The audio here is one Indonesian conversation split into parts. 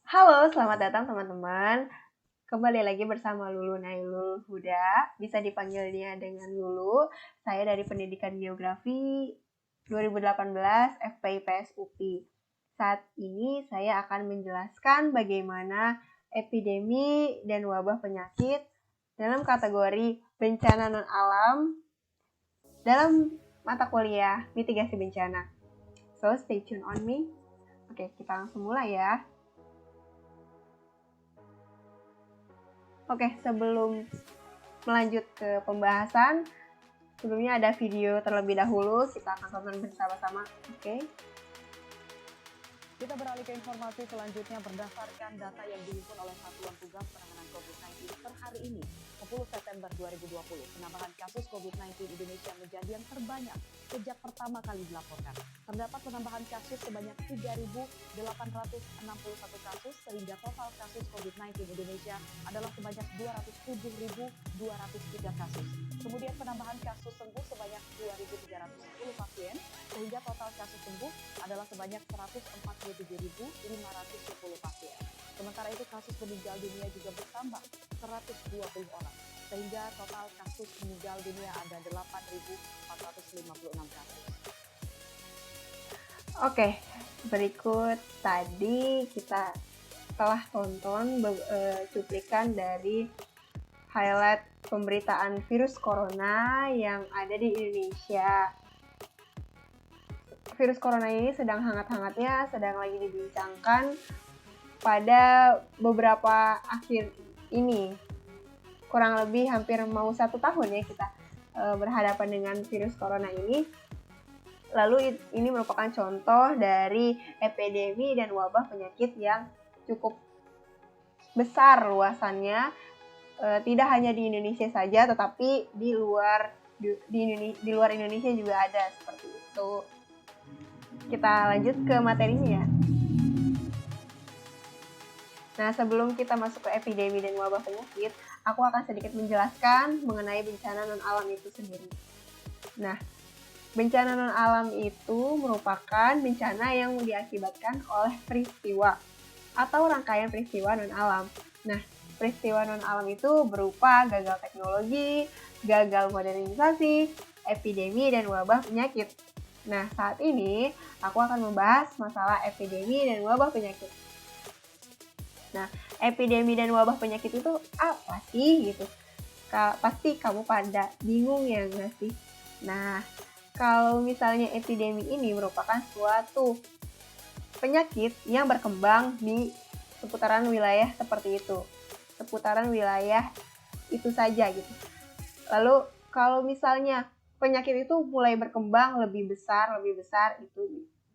Halo, selamat datang teman-teman. Kembali lagi bersama Lulu Nailul Huda. Bisa dipanggilnya dengan Lulu. Saya dari Pendidikan Geografi 2018 FPIPS UPI. Saat ini saya akan menjelaskan bagaimana epidemi dan wabah penyakit dalam kategori bencana non-alam dalam mata kuliah mitigasi bencana. So, stay tune on me. Oke, kita langsung mulai ya. Oke, sebelum melanjut ke pembahasan, sebelumnya ada video terlebih dahulu, kita akan tonton bersama-sama. Oke. Kita beralih ke informasi selanjutnya berdasarkan data yang dihimpun oleh Satuan Tugas Penanganan COVID-19 per hari ini, 10 September 2020. Penambahan kasus COVID-19 Indonesia menjadi yang terbanyak sejak pertama kali dilaporkan. Terdapat penambahan kasus sebanyak 3.861 kasus, sehingga total kasus COVID-19 Indonesia adalah sebanyak 207.203 kasus. Kemudian penambahan kasus sembuh sebanyak 2.310 pasien, sehingga total kasus sembuh adalah sebanyak 147.510 pasien. Sementara itu kasus meninggal dunia juga bertambah 120 orang, sehingga total kasus meninggal dunia ada 8.456 kasus. Oke, berikut tadi kita telah tonton cuplikan dari highlight pemberitaan virus corona yang ada di Indonesia. Virus corona ini sedang hangat-hangatnya, sedang lagi dibincangkan pada beberapa akhir ini. Kurang lebih hampir mau 1 tahun ya kita berhadapan dengan virus corona ini. Lalu ini merupakan contoh dari epidemi dan wabah penyakit yang cukup besar luasannya, tidak hanya di Indonesia saja, tetapi di luar Indonesia juga ada seperti itu. Kita lanjut ke materinya ya. Nah, sebelum kita masuk ke epidemi dan wabah penyakit, aku akan sedikit menjelaskan mengenai bencana non-alam itu sendiri. Nah, bencana non-alam itu merupakan bencana yang diakibatkan oleh peristiwa atau rangkaian peristiwa non-alam. Nah, peristiwa non-alam itu berupa gagal teknologi, gagal modernisasi, epidemi, dan wabah penyakit. Nah, saat ini aku akan membahas masalah epidemi dan wabah penyakit. Nah, epidemi dan wabah penyakit itu apa sih gitu? Pasti kamu pada bingung ya nggak sih? Nah, kalau misalnya epidemi ini merupakan suatu penyakit yang berkembang di seputaran wilayah seperti itu. Seputaran wilayah itu saja gitu. Lalu kalau misalnya penyakit itu mulai berkembang lebih besar itu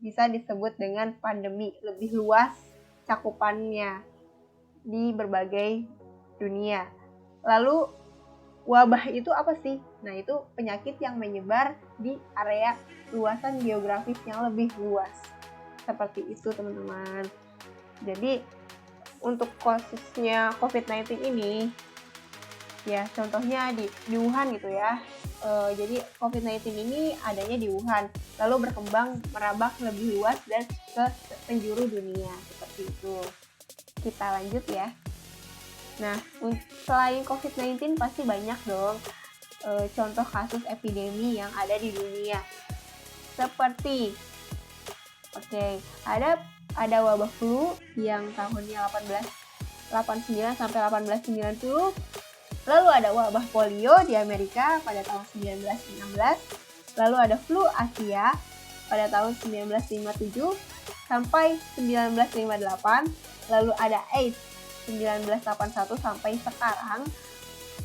bisa disebut dengan pandemi, lebih luas cakupannya di berbagai dunia. Lalu wabah itu apa sih? Nah, itu penyakit yang menyebar di area luasan geografis yang lebih luas. Seperti itu, teman-teman. Jadi, untuk kasusnya COVID-19 ini, ya contohnya di Wuhan gitu ya. Jadi COVID-19 ini adanya di Wuhan, lalu berkembang merambah lebih luas dan ke penjuru dunia seperti itu. Kita lanjut ya. Nah, selain COVID-19 pasti banyak dong contoh kasus epidemi yang ada di dunia. Seperti ada wabah flu yang tahunnya 1889 sampai 1890. Lalu ada wabah polio di Amerika pada tahun 1916. Lalu ada flu Asia pada tahun 1957 sampai 1958. Lalu ada AIDS 1981 sampai sekarang.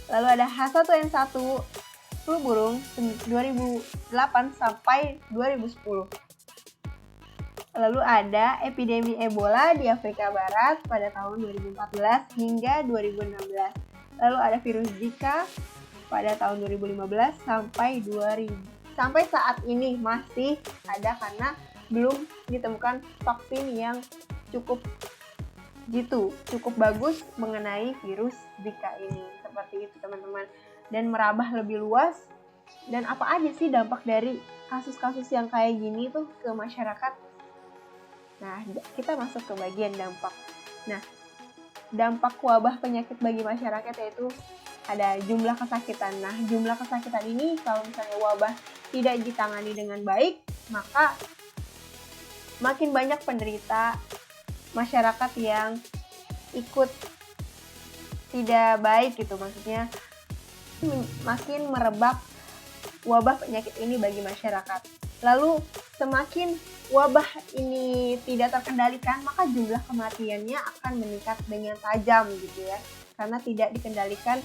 Lalu ada H1N1 flu burung 2008 sampai 2010. Lalu ada epidemi Ebola di Afrika Barat pada tahun 2014 hingga 2016. Lalu ada virus Zika pada tahun 2015 sampai saat ini masih ada karena belum ditemukan vaksin yang cukup bagus mengenai virus Zika ini. Seperti itu teman-teman. Dan merambah lebih luas. Dan apa aja sih dampak dari kasus-kasus yang kayak gini tuh ke masyarakat? Nah, kita masuk ke bagian dampak. Nah, dampak wabah penyakit bagi masyarakat yaitu ada jumlah kesakitan. Nah, jumlah kesakitan ini kalau misalnya wabah tidak ditangani dengan baik, maka makin banyak penderita masyarakat yang ikut tidak baik gitu, maksudnya makin merebak wabah penyakit ini bagi masyarakat. Lalu semakin wabah ini tidak terkendalikan, maka jumlah kematiannya akan meningkat dengan tajam gitu ya. Karena tidak dikendalikan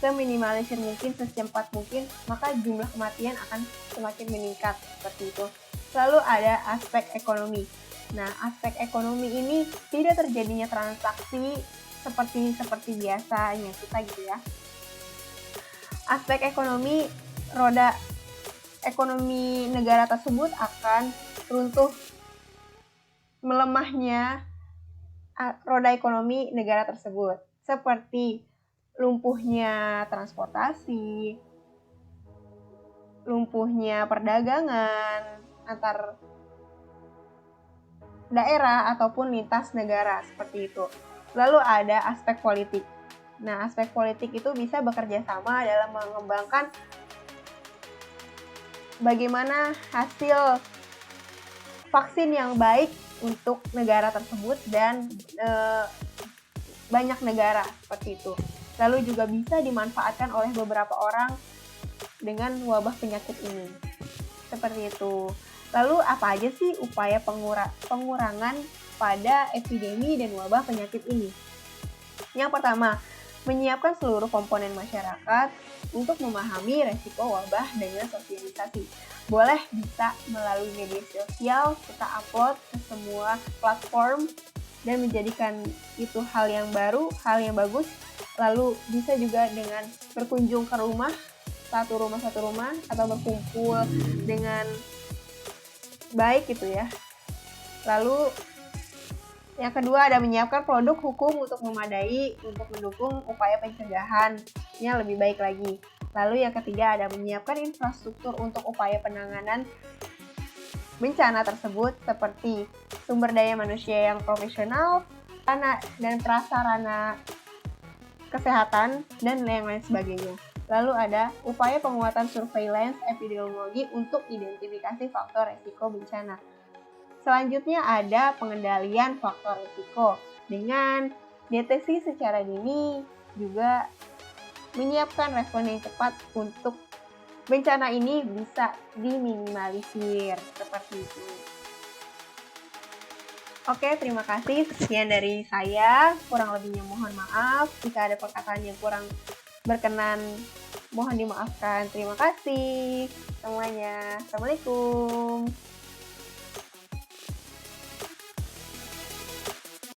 seminimalisir mungkin, secepat mungkin, maka jumlah kematian akan semakin meningkat seperti itu. Lalu ada aspek ekonomi. Nah, aspek ekonomi ini tidak terjadinya transaksi seperti biasanya kita gitu ya. Aspek ekonomi, roda ekonomi negara tersebut akan runtuh, melemahnya roda ekonomi negara tersebut, seperti lumpuhnya transportasi, lumpuhnya perdagangan antar daerah ataupun lintas negara seperti itu. Lalu ada aspek politik. Nah, aspek politik itu bisa bekerja sama dalam mengembangkan bagaimana hasil vaksin yang baik untuk negara tersebut dan banyak negara seperti itu. Lalu juga bisa dimanfaatkan oleh beberapa orang dengan wabah penyakit ini. Seperti itu. Lalu apa aja sih upaya pengurangan pada epidemi dan wabah penyakit ini? Yang pertama, menyiapkan seluruh komponen masyarakat untuk memahami resiko wabah dengan sosialisasi. Boleh bisa melalui media sosial, kita upload ke semua platform dan menjadikan itu hal yang baru, hal yang bagus. Lalu bisa juga dengan berkunjung ke rumah, satu rumah, atau berkumpul dengan baik gitu ya. Lalu yang kedua ada menyiapkan produk hukum untuk memadai untuk mendukung upaya pencegahannya lebih baik lagi. Lalu yang ketiga ada menyiapkan infrastruktur untuk upaya penanganan bencana tersebut seperti sumber daya manusia yang profesional, dan prasarana kesehatan, dan yang lain sebagainya. Lalu ada upaya penguatan surveillance epidemiologi untuk identifikasi faktor resiko bencana. Selanjutnya ada pengendalian faktor risiko dengan deteksi secara dini, juga menyiapkan respon yang cepat untuk bencana ini bisa diminimalisir seperti itu. Oke, terima kasih. Sekian dari saya. Kurang lebihnya mohon maaf. Jika ada perkataan yang kurang berkenan, mohon dimaafkan. Terima kasih semuanya. Assalamualaikum.